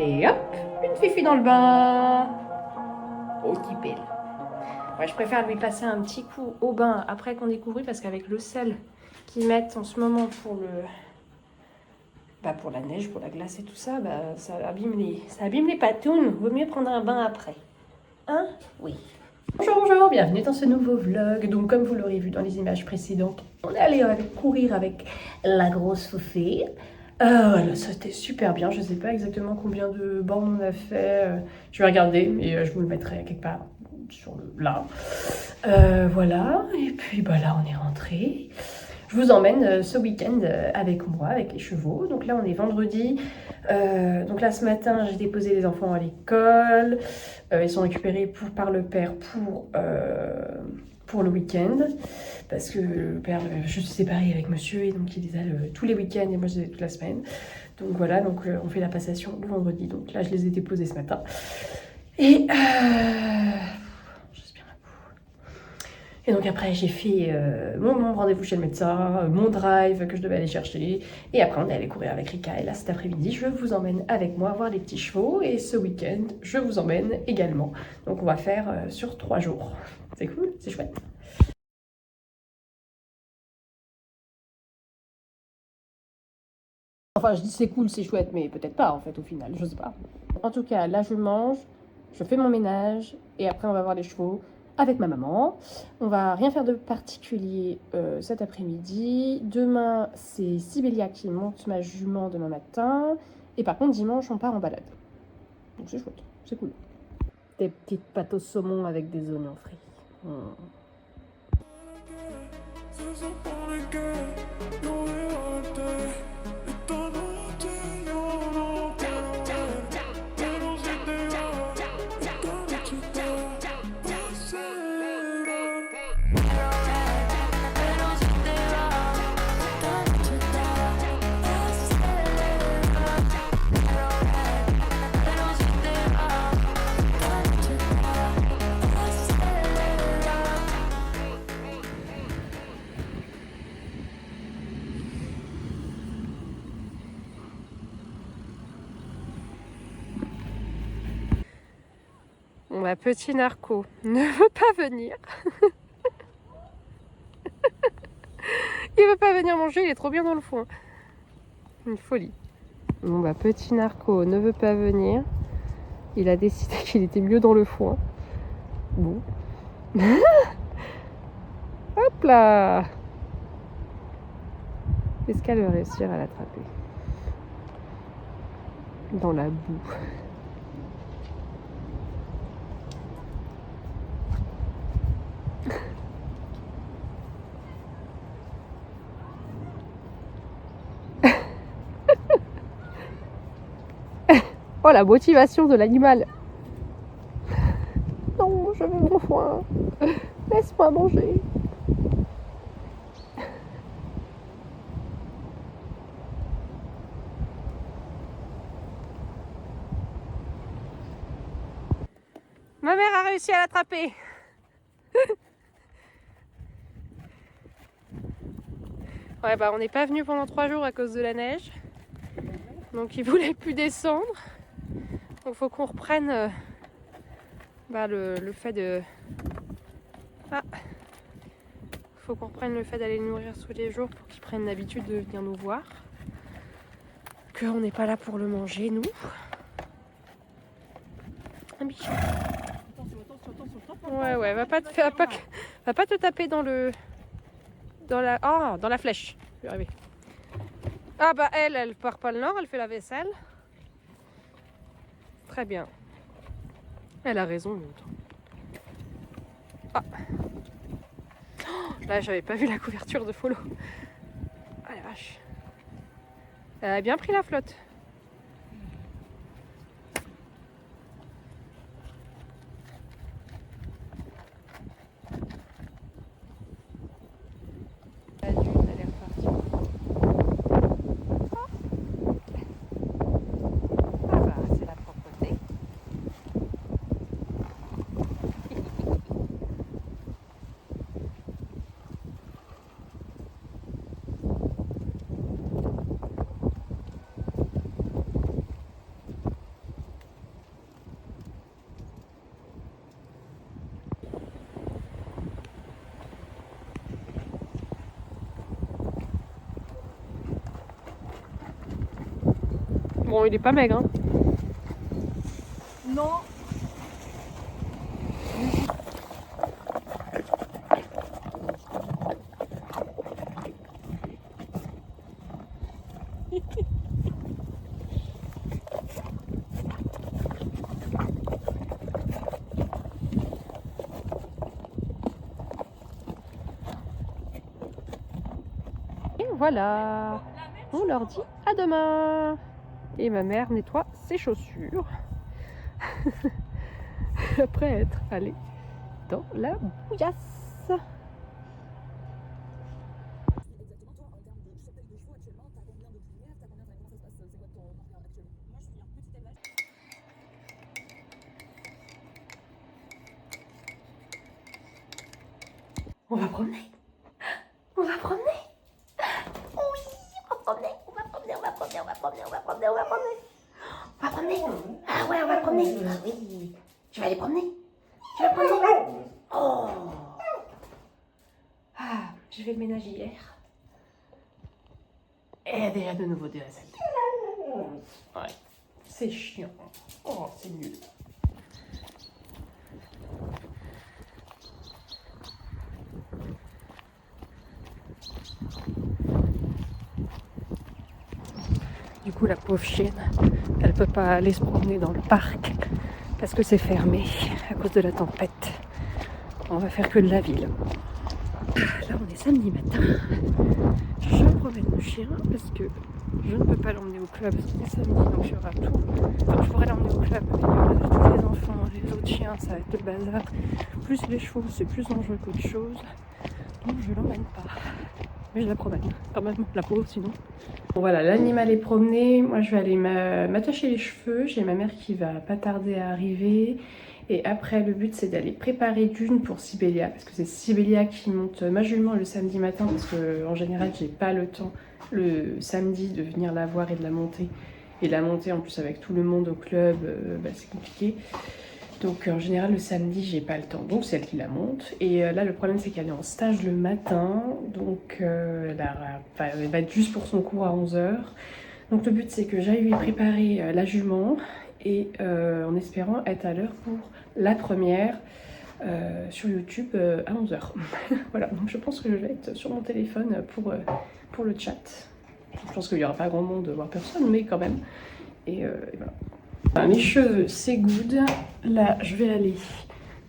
Et hop, une fifi dans le bain. Oh, qui belle. Ouais, je préfère lui passer un petit coup au bain après qu'on ait couvri parce qu'avec le sel qu'ils mettent en ce moment pour pour la neige, pour la glace et tout ça, ça abîme les patounes. Vaut mieux prendre un bain après. Hein? Oui. Bonjour, bonjour, bienvenue dans ce nouveau vlog. Donc, comme vous l'aurez vu dans les images précédentes, on est allé courir avec la grosse Fofée. Voilà, ça c'était super bien. Je sais pas exactement combien de bornes on a fait. Je vais regarder, mais je vous le mettrai quelque part sur là. Voilà, et puis là on est rentré. Je vous emmène ce week-end avec moi, avec les chevaux. Donc là, on est vendredi. Donc là, ce matin, j'ai déposé les enfants à l'école. Ils sont récupérés par le père pour le week-end. Parce que le père, je suis séparée avec monsieur et donc il les a tous les week-ends et moi, je les ai toute la semaine. Donc voilà, on fait la passation le vendredi. Donc là, je les ai déposés ce matin. Et Et donc après, j'ai fait mon rendez-vous chez le médecin, mon drive que je devais aller chercher. Et après, on est allé courir avec Rika. Et là, cet après-midi, je vous emmène avec moi voir les petits chevaux. Et ce week-end, je vous emmène également. Donc on va faire sur 3 jours. C'est cool, c'est chouette. Enfin, je dis c'est cool, c'est chouette, mais peut-être pas en fait au final, je sais pas. En tout cas, là je mange, je fais mon ménage et après on va voir les chevaux avec ma maman. On va rien faire de particulier cet après-midi. Demain, c'est Sibélia qui monte ma jument demain matin. Et par contre, dimanche, on part en balade. Donc c'est chouette, c'est cool. Des petites pâtes au saumon avec des oignons frits. Bon bah, petit narco ne veut pas venir. Il veut pas venir manger, il est trop bien dans le foin. Une folie. Bon bah, petit narco ne veut pas venir. Il a décidé qu'il était mieux dans le foin. Bon. Hop là! Est-ce qu'elle va réussir à l'attraper? Dans la boue. Oh, la motivation de l'animal! Non, je veux mon foin! Laisse-moi manger! Ma mère a réussi à l'attraper! Ouais, bah on n'est pas venu pendant 3 jours à cause de la neige. Donc il voulait plus descendre. Donc faut qu'on reprenne le fait de... Ah! Faut qu'on reprenne le fait d'aller le nourrir tous les jours pour qu'il prenne l'habitude de venir nous voir. Qu'on n'est pas là pour le manger, nous. Un bichon. Ouais, va pas te taper dans la flèche. Je vais arriver. Ah bah elle part pas le nord, elle fait la vaisselle. Très bien. Elle a raison, l'autre. Ah. Là, j'avais pas vu la couverture de follow. Ah la vache. Elle a bien pris la flotte. La dune, elle est repartie. Ah bah, c'est la propreté. Bon, il est pas maigre, hein. Non. Et voilà, on leur dit à demain. Et ma mère nettoie ses chaussures après être allée dans la bouillasse. On va promener. On va promener. Oui, on va promener. On va promener, on va promener, on va promener, on va promener, on va promener. On va promener. Ah ouais, on va promener. Oui. Tu vas aller promener. Tu vas promener. Oh. Ah, j'ai fait le ménage hier. Et déjà de nouveau de la salle. Ouais, c'est chiant. Oh, c'est nul. Du coup, la pauvre chienne, elle peut pas aller se promener dans le parc parce que c'est fermé à cause de la tempête. On va faire que de la ville. Là, on est samedi matin. Je promène le chien parce que je ne peux pas l'emmener au club parce qu'on est samedi, donc il y aura tout. Enfin, je pourrais l'emmener au club, mais il y aura tous les enfants, les autres chiens, ça va être le bazar. Plus les chevaux, c'est plus dangereux qu'autre chose. Donc je l'emmène pas. Mais je la promène quand même, la pauvre sinon. Bon voilà, l'animal est promené. Moi je vais aller m'attacher les cheveux. J'ai ma mère qui va pas tarder à arriver. Et après, le but c'est d'aller préparer Dune pour Sibélia. Parce que c'est Sibélia qui monte ma jument le samedi matin. Parce que en général, j'ai pas le temps le samedi de venir la voir et de la monter. Et la monter en plus avec tout le monde au club, c'est compliqué. Donc en général le samedi j'ai pas le temps, donc c'est elle qui la monte. Et là le problème c'est qu'elle est en stage le matin, donc elle va être juste pour son cours à 11h. Donc le but c'est que j'aille lui préparer la jument et en espérant être à l'heure pour la première sur YouTube à 11h. Voilà, donc je pense que je vais être sur mon téléphone pour le chat. Je pense qu'il n'y aura pas grand monde, voire personne, mais quand même. Et voilà. Les cheveux, c'est good. Là, je vais aller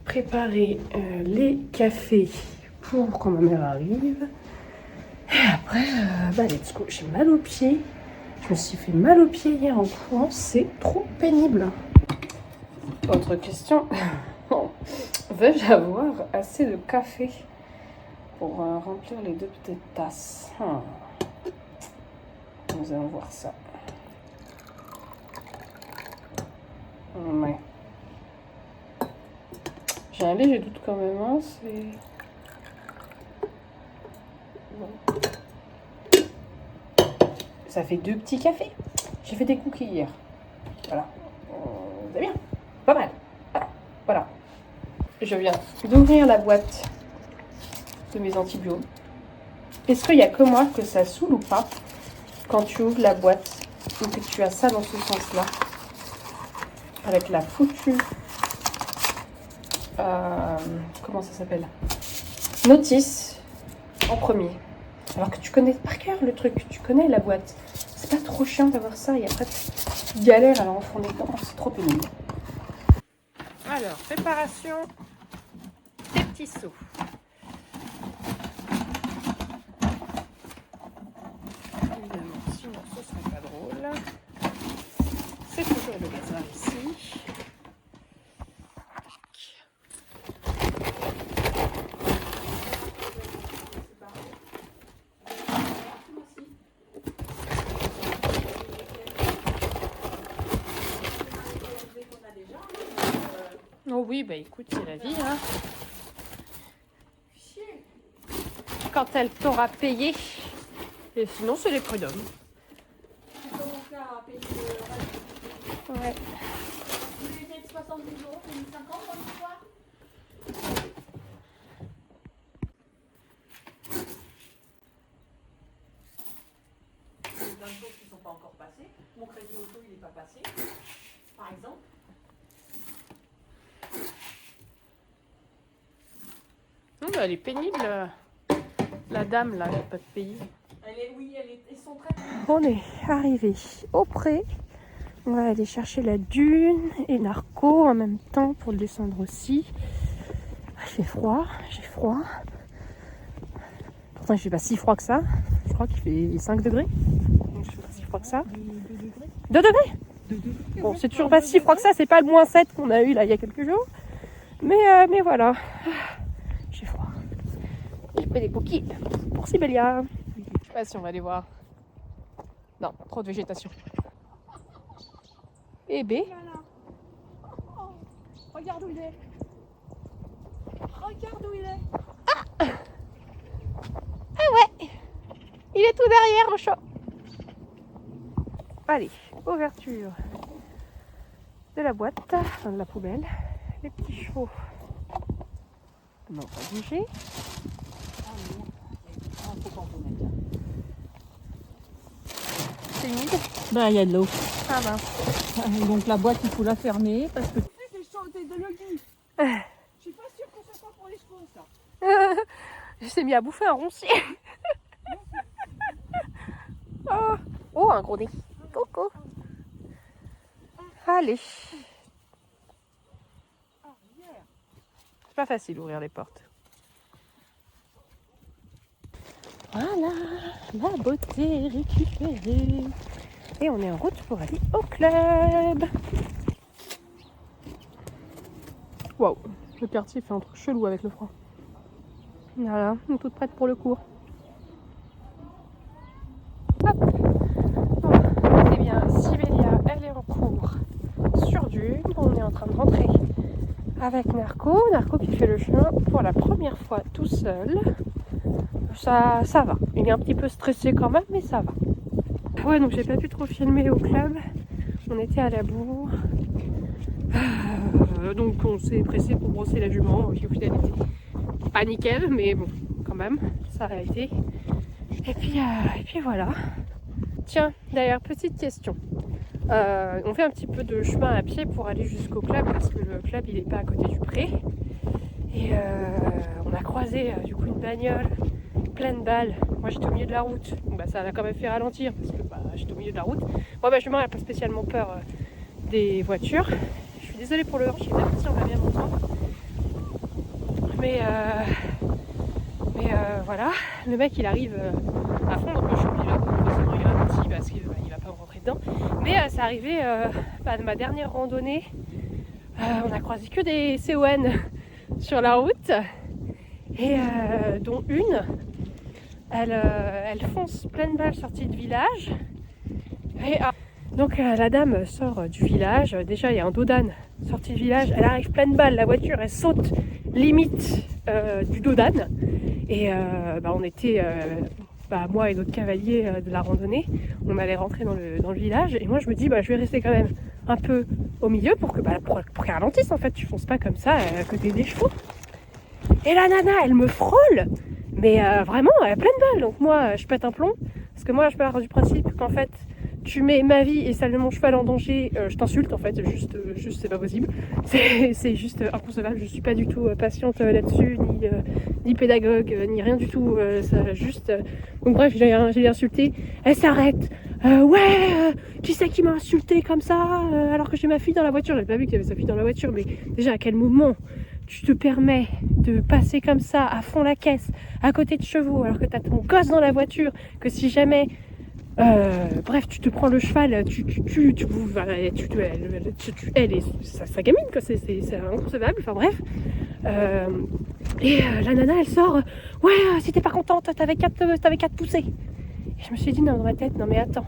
préparer les cafés pour quand ma mère arrive. Et après, let's go. J'ai mal aux pieds. Je me suis fait mal aux pieds hier en courant. C'est trop pénible. Autre question. Vais-je avoir assez de café pour remplir les 2 petites tasses? Nous allons voir ça. Ouais. J'ai un léger doute quand même, hein, c'est... Bon. Ça fait 2 petits cafés. J'ai fait des cookies hier. Voilà. C'est bien. Pas mal. Voilà. Je viens d'ouvrir la boîte de mes antibiotiques. Est-ce qu'il n'y a que moi que ça saoule ou pas quand tu ouvres la boîte ou que tu as ça dans ce sens-là? Avec la foutue... comment ça s'appelle? Notice en premier. Alors que tu connais par cœur le truc, tu connais la boîte. C'est pas trop chiant d'avoir ça et après tu galères à l'enfant dedans, c'est trop pénible. Alors, préparation des petits seaux. Évidemment, sinon ce serait pas drôle. C'est toujours le bazar ici. Oh oui, bah écoute, c'est la vie, hein. Quand elle t'aura payé. Et sinon, c'est les prud'hommes. Ouais. Vous voulez mettre 70 €, c'est 1050 dans l'histoire? Les impôts qui sont pas encore passé. Mon crédit auto, il n'est pas passé, par exemple. Non, bah, elle est pénible, la dame là, n'a pas de pays. Ils sont très... On est arrivé au pré. On va aller chercher la dune et Narco en même temps pour le descendre aussi. Il fait froid, j'ai froid. Pourtant il fait pas si froid que ça. Je crois qu'il fait 5 degrés. Donc je fais pas si froid que ça. 2 degrés. Bon, c'est toujours pas si froid que ça, c'est pas le moins 7 qu'on a eu là il y a quelques jours. Mais voilà. J'ai froid. J'ai pris des cookies pour Sibélia. Je sais pas si on va aller voir. Non, trop de végétation. Et B. Regarde où il est. Regarde où il est. Ah ouais. Il est tout derrière au chat. Allez, ouverture de la boîte, enfin de la poubelle. Les petits chevaux n'ont pas bougé. C'est humide. Ben, il y a de l'eau. Ah ben. Donc la boîte, il faut la fermer parce que... C'est de l'oggy. Je suis pas sûre que ce soit pour les chevaux, ça. Je s'est mis à bouffer un roncier. Oh, un gros nez. Coucou. Allez. C'est pas facile d'ouvrir les portes. Voilà, la beauté récupérée. Et on est en route pour aller au club. Waouh, le quartier fait un truc chelou avec le froid. Voilà, on est toute prête pour le cours. Hop. Bon, eh bien, Sibélia, elle est en cours sur Dune. On est en train de rentrer avec Narco. Narco qui fait le chemin pour la première fois tout seul. Ça va. Il est un petit peu stressé quand même, mais ça va. Ouais, donc j'ai pas pu trop filmer au club. On était à la bourre. Donc on s'est pressé pour brosser la jument. Qui au final était pas nickel, mais bon, quand même, ça a été. Et puis voilà. Tiens, d'ailleurs, petite question. On fait un petit peu de chemin à pied pour aller jusqu'au club parce que le club il est pas à côté du pré. Et on a croisé du coup une bagnole pleine balles. Moi j'étais au milieu de la route. Bon, bah, ça l'a quand même fait ralentir parce que j'étais au milieu de la route. Moi ma jument elle n'a pas spécialement peur des voitures. Je suis désolée pour le hanche, il est même si on va bien m'entendre. Mais voilà, le mec il arrive à fond, donc je suis obligée là, forcément il ralentit parce qu'il va pas me rentrer dedans. Mais c'est arrivé de ma dernière randonnée, on a croisé que des CON sur la route, et dont une, elle fonce pleine balle sortie de village. Et donc la dame sort du village, déjà il y a un dos d'âne sorti du village, elle arrive pleine balle, la voiture elle saute limite du dos d'âne. Et on était, moi et d'autres cavaliers de la randonnée, on allait rentrer dans le village. Et moi je me dis, je vais rester quand même un peu au milieu pour qu'elle ralentisse en fait. Tu fonces pas comme ça à côté des chevaux. Et la nana, elle me frôle, mais vraiment, elle a pleine balle. Donc moi, je pète un plomb. Parce que moi, je pars du principe qu'en fait, tu mets ma vie et celle de mon cheval en danger, je t'insulte en fait, juste c'est pas possible. C'est juste inconcevable, je suis pas du tout patiente là-dessus, ni pédagogue, ni rien du tout. Ça juste. Donc bref, j'ai insulté, elle s'arrête. Qui c'est qui m'a insulté comme ça alors que j'ai ma fille dans la voiture? J'avais pas vu qu'il y avait sa fille dans la voiture, mais déjà à quel moment tu te permets de passer comme ça à fond la caisse, à côté de chevaux, alors que t'as ton gosse dans la voiture, que si jamais tu te prends le cheval, elle est sa gamine, quoi, c'est inconcevable, enfin bref. La nana elle sort, si t'es pas contente, t'avais 4 poussées. Et je me suis dit dans ma tête, non mais attends,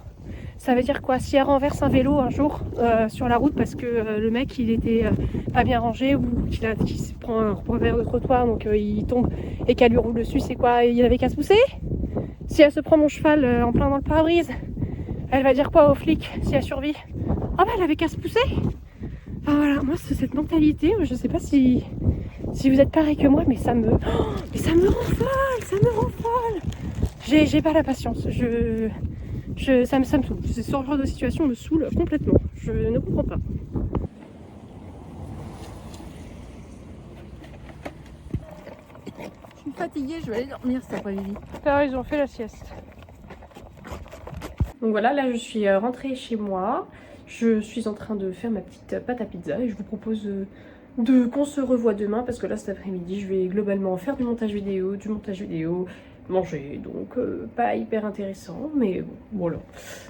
ça veut dire quoi? Si elle renverse un vélo un jour sur la route parce que le mec il était pas bien rangé ou qu'il se prend un revers de trottoir, donc il tombe et qu'elle lui roule dessus, c'est quoi? Il avait qu'à se pousser? Si elle se prend mon cheval en plein dans le pare-brise, elle va dire quoi aux flics si elle survit? Elle avait qu'à se pousser. Enfin voilà, moi c'est cette mentalité, je sais pas si vous êtes pareil que moi, mais ça me rend folle, J'ai pas la patience, je Ça me saoule. Ce genre de situation me saoule complètement. Je ne comprends pas. Je suis fatiguée, je vais aller dormir cet après-midi. T'as raison, fais la sieste. Donc voilà, là je suis rentrée chez moi. Je suis en train de faire ma petite pâte à pizza et je vous propose qu'on se revoie demain parce que là cet après-midi je vais globalement faire du montage vidéo, manger, donc pas hyper intéressant, mais bon, voilà.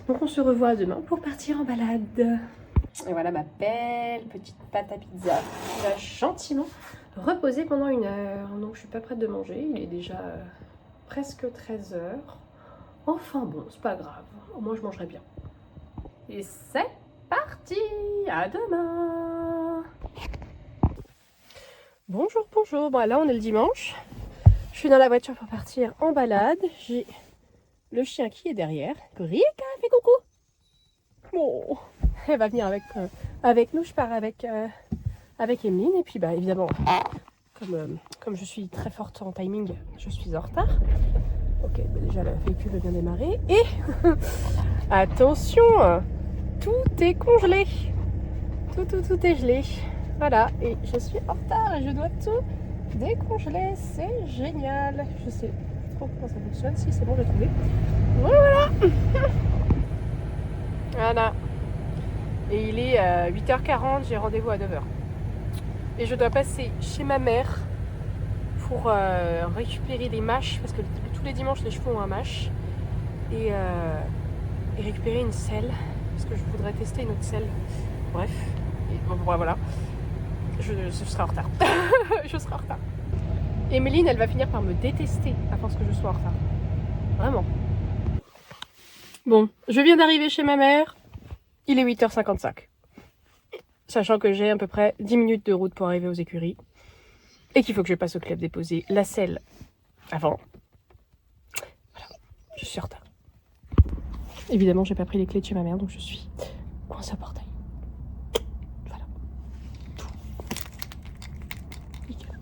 Donc on se revoit demain pour partir en balade. Et voilà ma belle petite pâte à pizza qui va gentiment reposer pendant 1 heure. Donc je suis pas prête de manger, il est déjà presque 13h. Enfin bon, c'est pas grave, au moins je mangerai bien. Et c'est parti, à demain. Bonjour, bonjour, bon là on est le dimanche. Je suis dans la voiture pour partir en balade. J'ai le chien qui est derrière. Rika, fais coucou. Bon, elle va venir avec nous, je pars avec Emeline. Et puis bah évidemment, comme je suis très forte en timing, je suis en retard. Ok, bah déjà le véhicule va bien démarrer. Et attention, tout est congelé. Tout est gelé. Voilà, et je suis en retard et je dois tout décongeler. C'est génial. Je sais pas trop comment ça fonctionne. Si, c'est bon, j'ai trouvé. Voilà. Voilà. Et il est 8h40, j'ai rendez-vous à 9h. Et je dois passer chez ma mère pour récupérer les mâches, parce que tous les dimanches les chevaux ont un mâche. Et récupérer une selle, parce que je voudrais tester une autre selle. Bref, et bon, voilà. Je serai en retard. Je serai en retard. Emeline, elle va finir par me détester à force que je sois en retard. Vraiment. Bon, je viens d'arriver chez ma mère. Il est 8h55. Sachant que j'ai à peu près 10 minutes de route pour arriver aux écuries. Et qu'il faut que je passe au club déposer la selle avant. Voilà, je suis en retard. Évidemment, j'ai pas pris les clés de chez ma mère, donc je suis coincée au portail. Voilà. Tout. Nickel.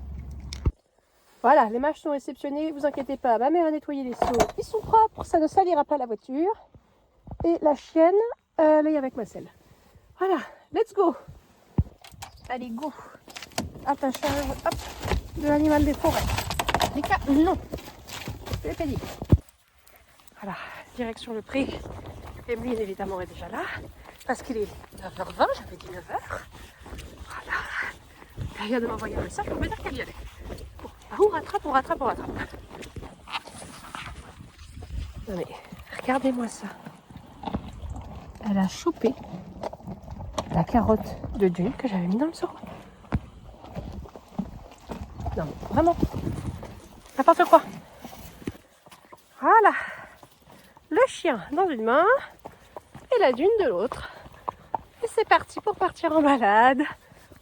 Voilà, les mâches sont réceptionnées, vous inquiétez pas. Ma mère a nettoyé les seaux, ils sont propres, ça ne salira pas la voiture. Et la chienne, elle est avec ma selle. Voilà, let's go. Allez, go. Attachage, hop, de l'animal des forêts. Les cas, non. Je l'ai pas dit. Voilà, direction le pré. Emeline, évidemment, est déjà là. Parce qu'il est 9h20, j'avais dit 9h. Voilà. Elle vient de m'envoyer un message pour me dire qu'elle y allait. Bon, on rattrape. Non mais, regardez-moi ça. Elle a chopé la carotte de Dune que j'avais mis dans le seau. Non mais, vraiment. N'importe quoi. Voilà. Le chien dans une main et la Dune de l'autre. Et c'est parti pour partir en balade.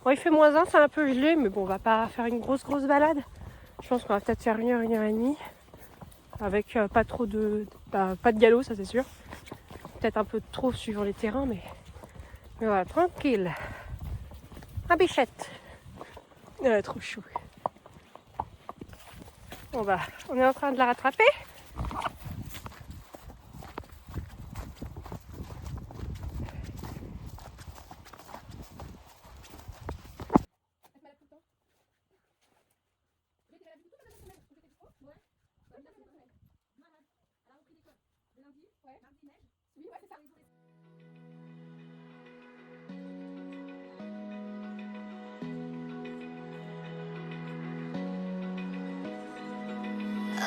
Bon, il fait -1, c'est un peu gelé, mais bon, on va pas faire une grosse balade. Je pense qu'on va peut-être faire 1 heure et demie. Avec pas trop de... pas de galop, ça c'est sûr. Peut-être un peu trop suivant les terrains, mais voilà, tranquille. Un bichette. Trop chou. Bon bah, on est en train de la rattraper.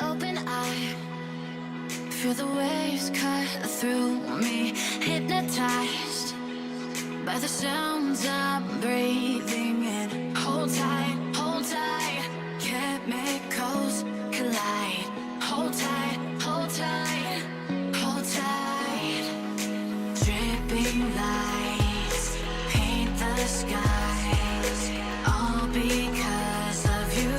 Open eye, feel the waves cut through me, hypnotized by the sounds I'm breathing in. Hold tight, chemicals collide. Hold tight, hold tight, hold tight. Dripping lights paint the skies, all because of you.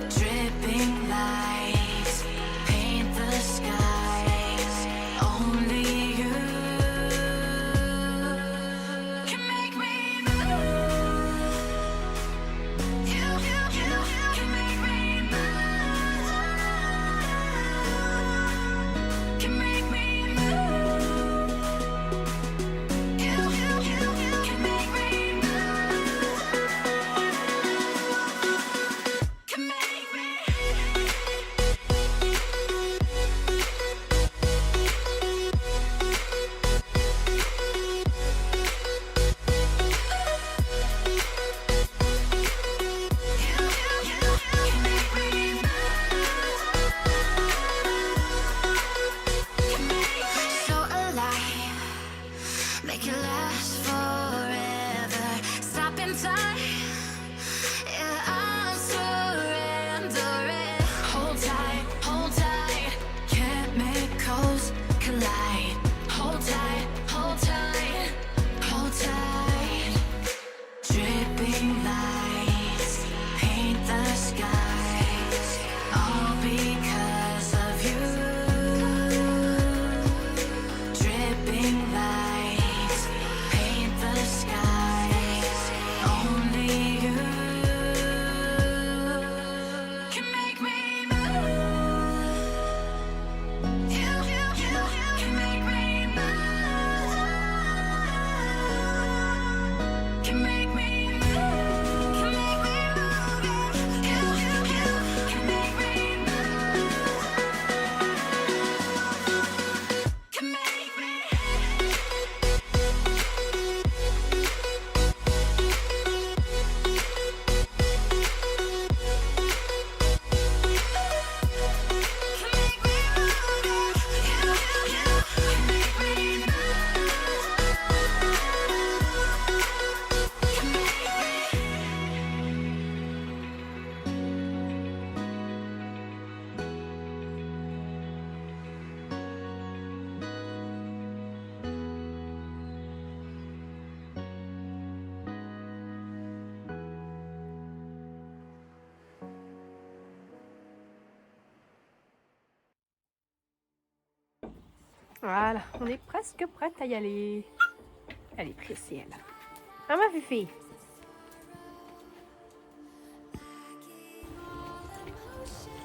Dripping lights paint the skies, only you can make me move. You Voilà, on est presque prête à y aller. Elle est pressée, elle. Ah, ma Fifi.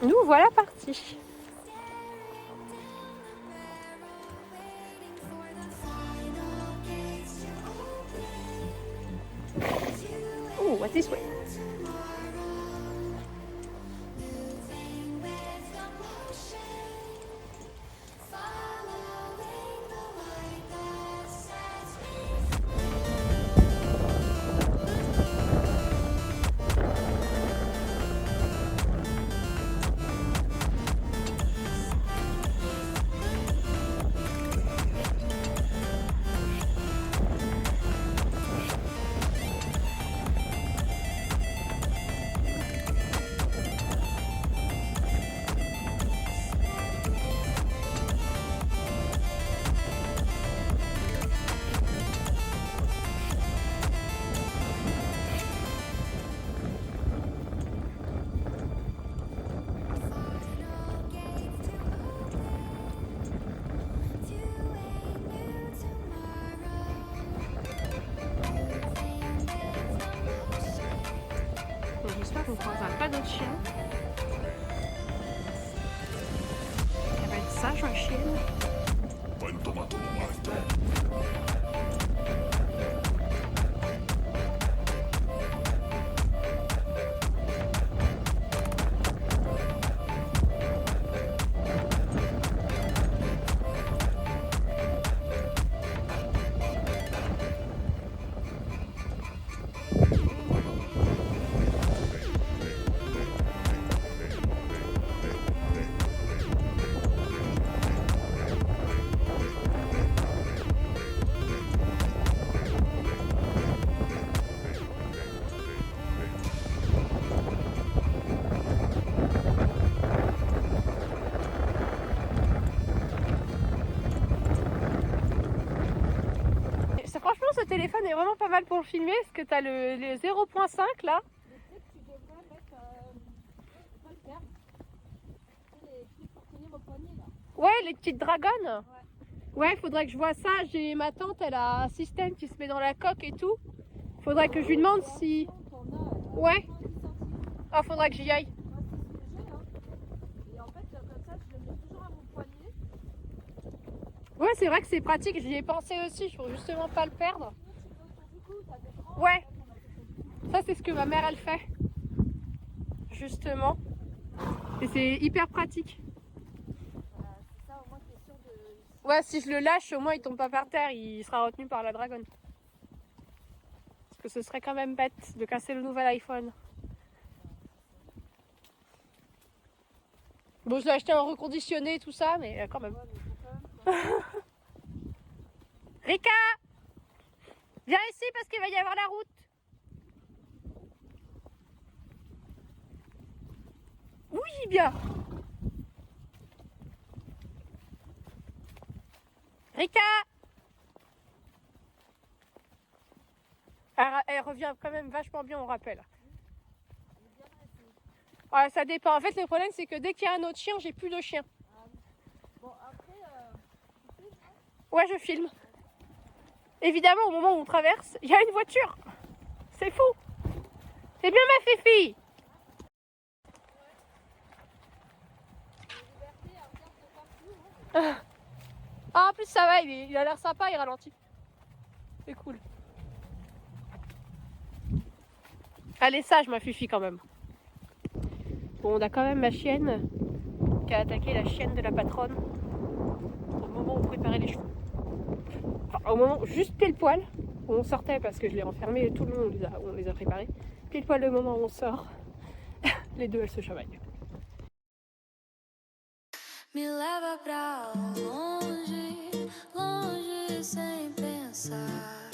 Nous voilà partis. Oh, what's this way? J'espère qu'on ne croisera pas d'autres chiens. Elle va être sage, ma chienne. Franchement, ce téléphone est vraiment pas mal pour le filmer parce que t'as le 0.5 là. Tu devrais mettre. Pas le faire. Les trucs pour tenir au poignet là. Ouais, les petites dragonnes. Ouais, faudrait que je vois ça. J'ai ma tante, elle a un système qui se met dans la coque et tout. Faudrait que je lui demande si. Ouais. Ah, faudrait que j'y aille. Et en fait, comme ça, je le mets toujours à mon poignet. Ouais, c'est vrai que c'est pratique. J'y ai pensé aussi. Pour justement pas le perdre. Ouais. Ça, c'est ce que ma mère, elle fait. Justement. Et c'est hyper pratique. C'est ça, au moins, t'es sûr de. Ouais, si je le lâche, au moins il tombe pas par terre, il sera retenu par la dragonne. Parce que ce serait quand même bête de casser le nouvel iPhone. Bon, je l'ai acheté en reconditionné, tout ça, mais quand même. Rika! Viens ici parce qu'il va y avoir la route. Oui, bien. Rika! Elle revient quand même vachement bien au rappel. Ouais, ça dépend. En fait, le problème, c'est que dès qu'il y a un autre chien, j'ai plus de chien. Bon, après, Ouais, je filme. Évidemment, au moment où on traverse, il y a une voiture. C'est fou. C'est bien ma Fifi. Ah, en plus, ça va, il a l'air sympa, il ralentit. C'est cool. Elle est sage, ma Fifi, quand même. Bon, on a quand même ma chienne qui a attaqué la chienne de la patronne au moment où on préparait les chevaux. Enfin, au moment, juste pile poil, où on sortait, parce que je l'ai renfermée et tout le long, on les a préparés. Pile poil le moment où on sort, les deux, elles se chamaillent. Me leva pra longe, longe sem pensar.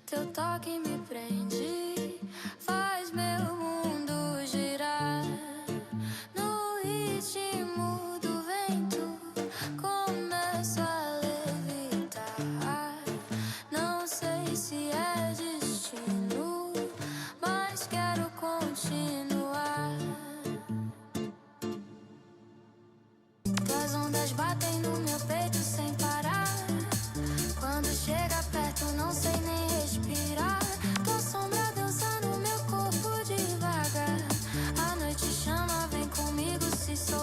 Teu toque me prende, faz meu mundo girar. No ritmo do vento, começo a levitar. Não sei se é destino, mas quero continuar. As ondas batem no meu peito.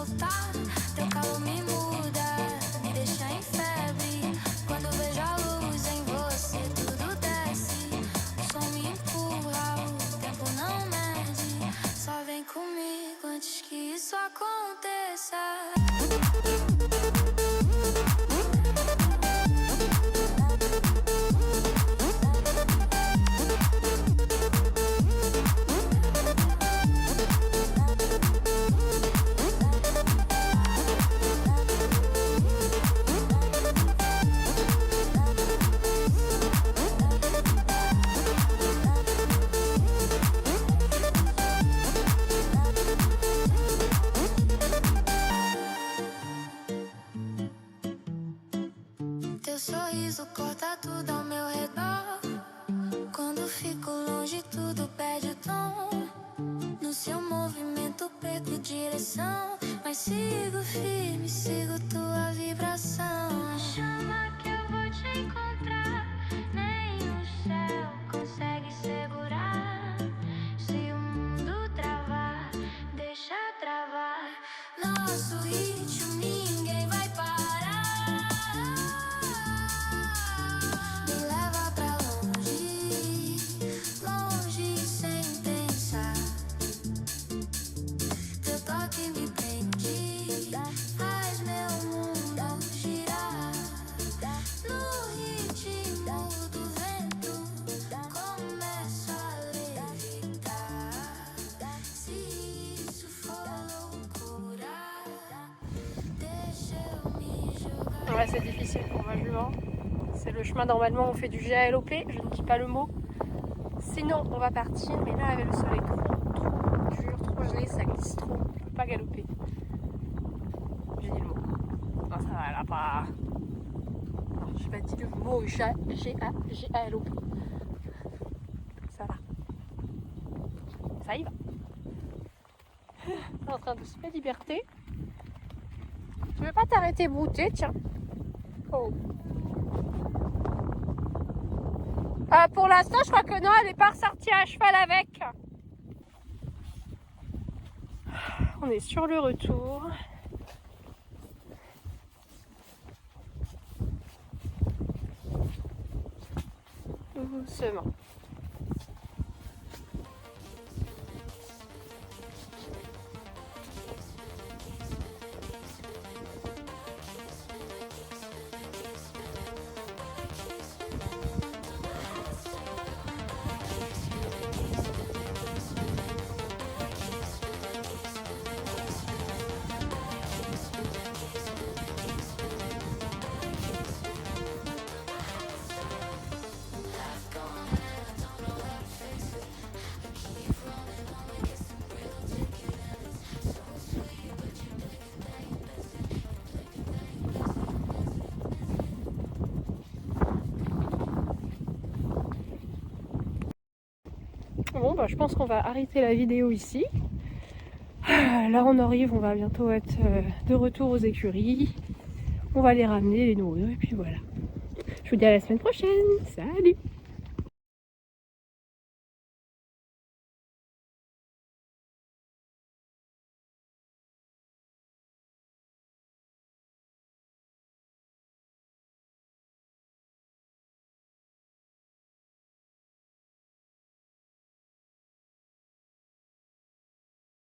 voltar. Teu calor me muda, me deixa em febre. Quando vejo a luz em você, tudo desce. O som me empurra, o tempo não mede. Só vem comigo antes que isso aconteça. Teu sorriso corta tudo ao meu redor. Quando fico longe tudo perde o tom. No seu movimento perco direção, mas sigo firme, sigo tua vibração. Chama que eu vou te encontrar. Nem o céu consegue segurar. Se o mundo travar, deixa travar. Nosso ritmo ninguém vai parar. Me leva pra longe, longe sem pensar. Teu toque me prende, faz meu mundo girar. No ritmo do vento, começo a levitar. Se isso for loucura, deixa eu me jogar. Ouais, c'est difficile pour moi, je vois. C'est le chemin, normalement on fait du GLOP, je ne dis pas le mot. Sinon on va partir, mais là avec le soleil trop dur, trop gelé, ça glisse trop, on peut pas galoper. J'ai dit le mot. Non, ça va là, pas. Non, j'ai pas dit le mot G-A-L-O-P. Ça va. Ça y va. On est en train de se faire liberté. Tu veux pas t'arrêter brouter, tiens. Oh. Pour l'instant, je crois que non, elle n'est pas ressortie à cheval avec. On est sur le retour. Doucement. Bon, bah, je pense qu'on va arrêter la vidéo ici. Là, on arrive, on va bientôt être de retour aux écuries. On va les ramener, les nourrir, et puis voilà. Je vous dis à la semaine prochaine. Salut!